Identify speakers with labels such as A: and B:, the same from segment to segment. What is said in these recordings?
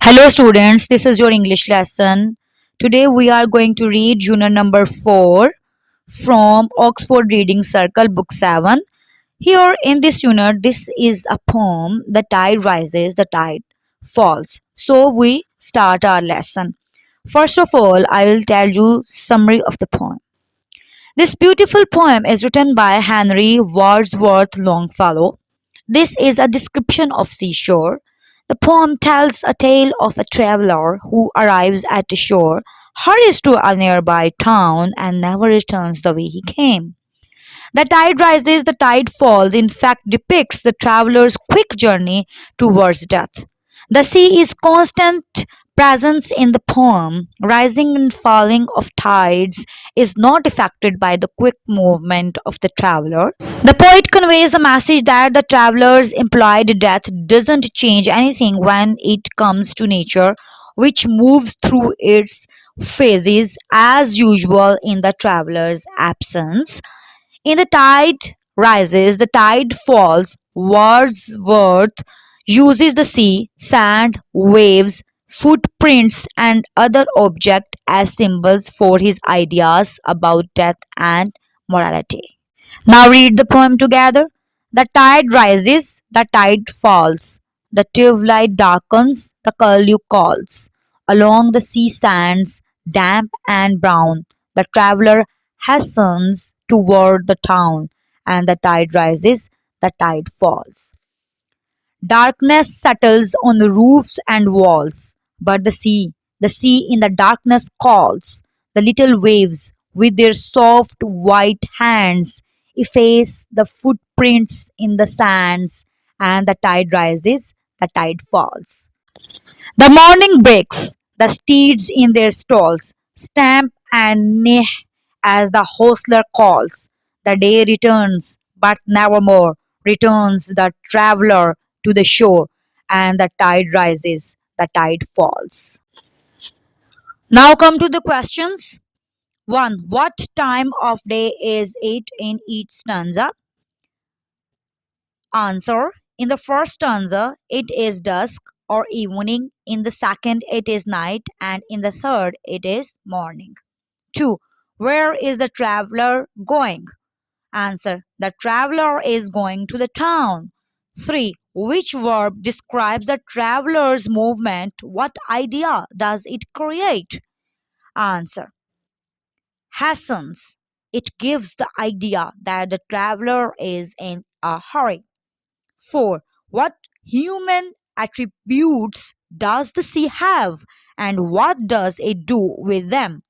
A: Hello students, this is your English lesson. Today we are going to read unit number 4 from Oxford Reading Circle book 7. Here in this unit, this is a poem, The Tide Rises, the Tide Falls. So we start our lesson. First of all, I will tell you summary of the poem. This beautiful poem is written by Henry Wadsworth Longfellow. This is a description of seashore. The poem tells a tale of a traveler who arrives at the shore, hurries to a nearby town, and never returns the way he came. The tide rises, the tide falls, in fact, depicts the traveler's quick journey towards death. The sea is constant presence in the poem. Rising and falling of tides is not affected by the quick movement of the traveler. The poet conveys the message that the traveler's implied death doesn't change anything when it comes to nature, which moves through its phases as usual in the traveler's absence. In the tide rises, the tide falls, Wordsworth uses the sea, sand, waves, footprints, and other objects as symbols for his ideas about death and morality. Now read the poem together. The tide rises, the tide falls. The twilight darkens, the curlew calls. Along the sea sands, damp and brown, the traveler hastens toward the town, and the tide rises, the tide falls. Darkness settles on the roofs and walls, but the sea in the darkness calls. The little waves, with their soft white hands, efface the footprints in the sands, and the tide rises, the tide falls. The morning breaks, the steeds in their stalls stamp and neigh as the hostler calls. The day returns, but nevermore returns the traveller to the shore, and the tide rises, the tide falls. Now come to the questions. 1. What time of day is it in each stanza? Answer. In the first stanza, it is dusk or evening. In the second, it is night. And in the third, it is morning. 2. Where is the traveler going? Answer. The traveler is going to the town. 3. Which verb describes the traveler's movement? What idea does it create? Answer. Hastens. It gives the idea that the traveler is in a hurry. 4. What human attributes does the sea have, and what does it do with them?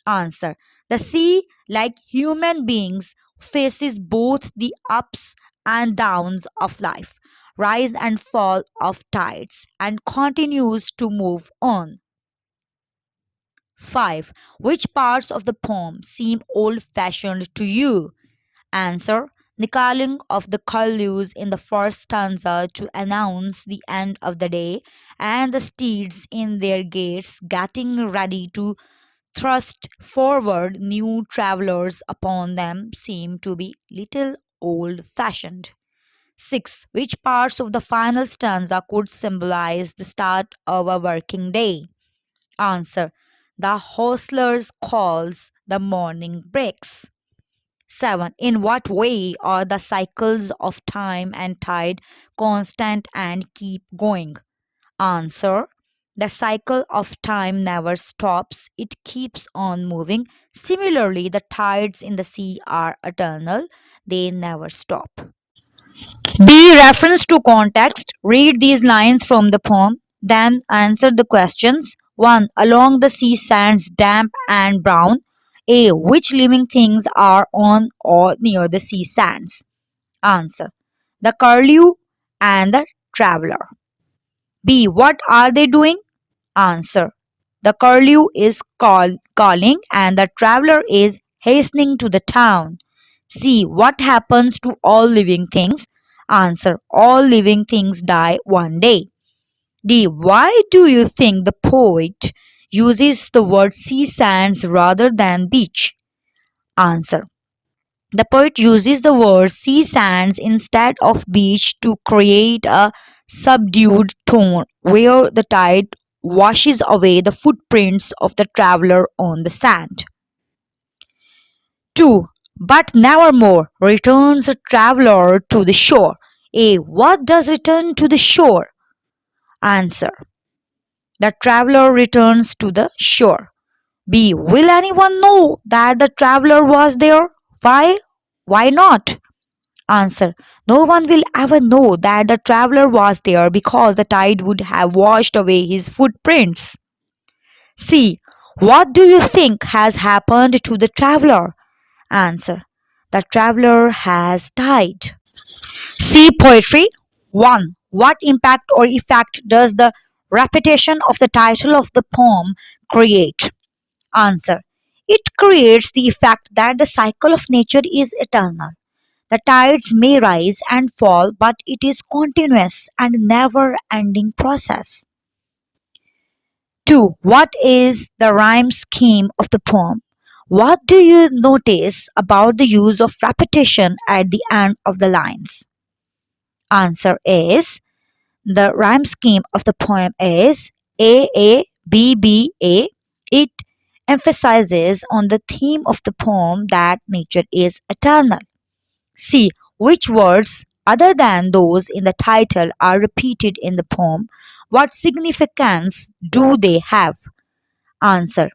A: Answer. The sea, like human beings, faces both the ups and downs of life, rise and fall of tides, and continues to move on. 5. Which parts of the poem seem old fashioned to you? Answer. The calling of the curlews in the first stanza to announce the end of the day, and the steeds in their gates getting ready to thrust forward new travellers upon them seem to be little old fashioned. 6. Which parts of the final stanza could symbolize the start of a working day? Answer. The hostler's calls, the morning breaks. 7. In what way are the cycles of time and tide constant and keep going? Answer. The cycle of time never stops, it keeps on moving. Similarly, the tides in the sea are eternal, they never stop. B. Reference to context. Read these lines from the poem, then answer the questions. 1. Along the sea sands damp and brown. A. Which living things are on or near the sea sands? Answer. The curlew and the traveler. B. What are they doing? Answer. The curlew is calling and the traveler is hastening to the town. C. What happens to all living things? Answer. All living things die one day. D. Why do you think the poet uses the word sea sands rather than beach? Answer. The poet uses the word sea sands instead of beach to create a subdued tone where the tide washes away the footprints of the traveler on the sand. 2. But nevermore returns a traveler to the shore. A. What does return to the shore? Answer. The traveler returns to the shore. B. Will anyone know that the traveler was there? Why? Why not? Answer. No one will ever know that the traveler was there because the tide would have washed away his footprints. C. What do you think has happened to the traveler? Answer. The traveler has died. C. Poetry. 1. What impact or effect does the repetition of the title of the poem create? Answer. It creates the effect that the cycle of nature is eternal. The tides may rise and fall, but it is continuous and never ending process. 2. What is the rhyme scheme of the poem? What do you notice about the use of repetition at the end of the lines? Answer is the rhyme scheme of the poem is A B B A. It emphasizes on the theme of the poem that nature is eternal. C. Which words other than those in the title are repeated in the poem? What significance do they have? Answer.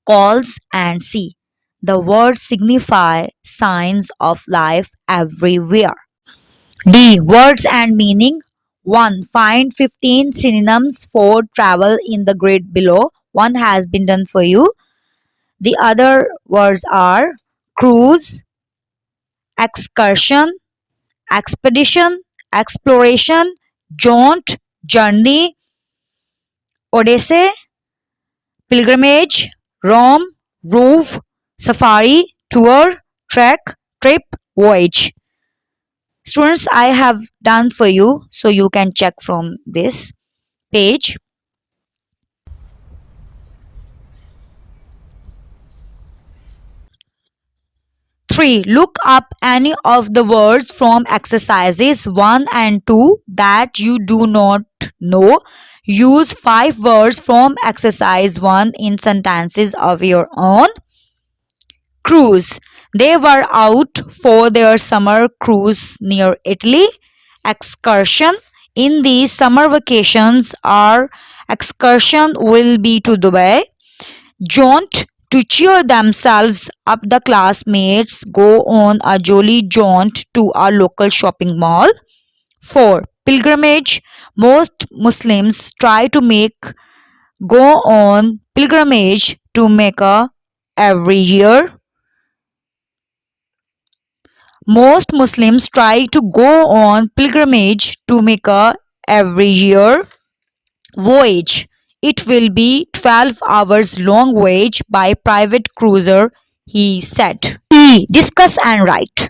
A: Calls and see. The words signify signs of life everywhere. D. Words and meaning. 1. Find 15 synonyms for travel in the grid below. One has been done for you. The other words are cruise, excursion, expedition, exploration, jaunt, journey, odyssey, pilgrimage, roam, rove, safari, tour, trek, trip, voyage. Students, I have done for you, so you can check from this page. 3. Look up any of the words from exercises 1 and 2 that you do not know. Use 5 words from exercise 1 in sentences of your own. Cruise. They were out for their summer cruise near Italy. Excursion. In these summer vacations, our excursion will be to Dubai. Jaunt. To cheer themselves up, the classmates go on a jolly jaunt to a local shopping mall. 4. Pilgrimage. Most Muslims try to go on pilgrimage to Mecca every year. Most Muslims try to go on pilgrimage to Mecca every year. Voyage. It will be 12 hours long voyage by private cruiser, he said. E. Discuss and write.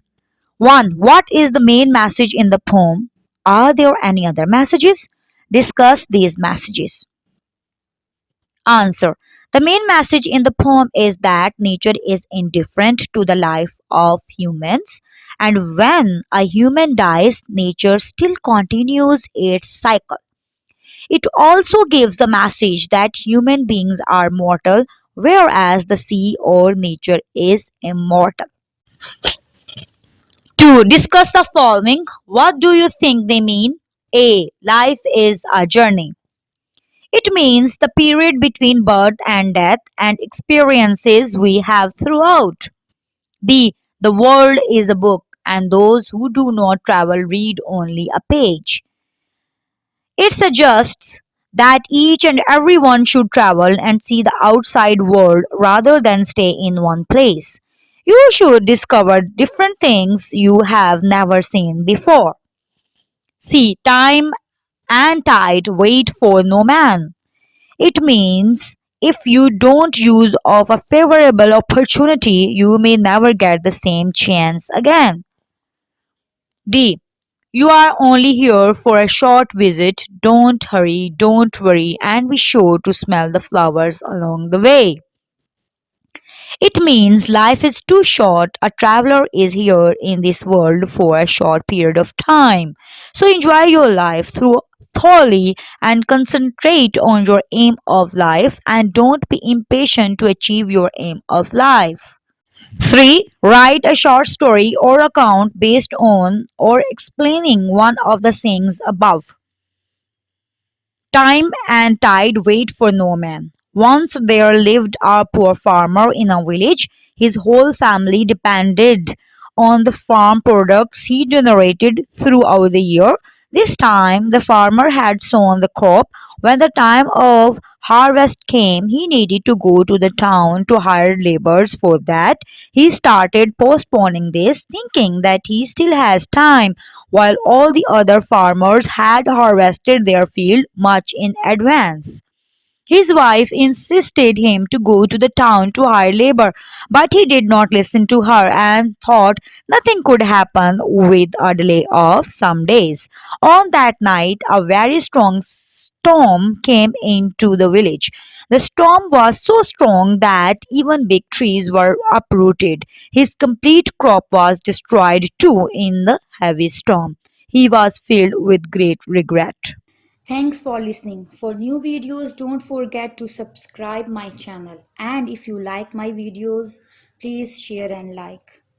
A: 1. What is the main message in the poem? Are there any other messages? Discuss these messages. Answer. The main message in the poem is that nature is indifferent to the life of humans, and when a human dies, nature still continues its cycle. It also gives the message that human beings are mortal, whereas the sea or nature is immortal. 2. Discuss the following. What do you think they mean? A. Life is a journey. It means the period between birth and death and experiences we have throughout. B. The world is a book, and those who do not travel read only a page. It suggests that each and everyone should travel and see the outside world rather than stay in one place. You should discover different things you have never seen before. C. Time and tide wait for no man. It means if you don't use of a favorable opportunity, you may never get the same chance again. D. You are only here for a short visit. Don't hurry, don't worry, and be sure to smell the flowers along the way. It means life is too short. A traveler is here in this world for a short period of time. So enjoy your life through thoroughly and concentrate on your aim of life and don't be impatient to achieve your aim of life. 3. Write a short story or account based on or explaining one of the sayings above. Time and tide wait for no man. Once there lived a poor farmer in a village. His whole family depended on the farm products he generated throughout the year. This time, the farmer had sown the crop. When the time of harvest came, he needed to go to the town to hire laborers for that. He started postponing this, thinking that he still has time while all the other farmers had harvested their field much in advance. His wife insisted him to go to the town to hire labor, but he did not listen to her and thought nothing could happen with a delay of some days. On that night, a very strong storm came into the village. The storm was so strong that even big trees were uprooted. His complete crop was destroyed too in the heavy storm. He was filled with great regret.
B: Thanks for listening. For new videos, don't forget to subscribe my channel. And if you like my videos, please share and like.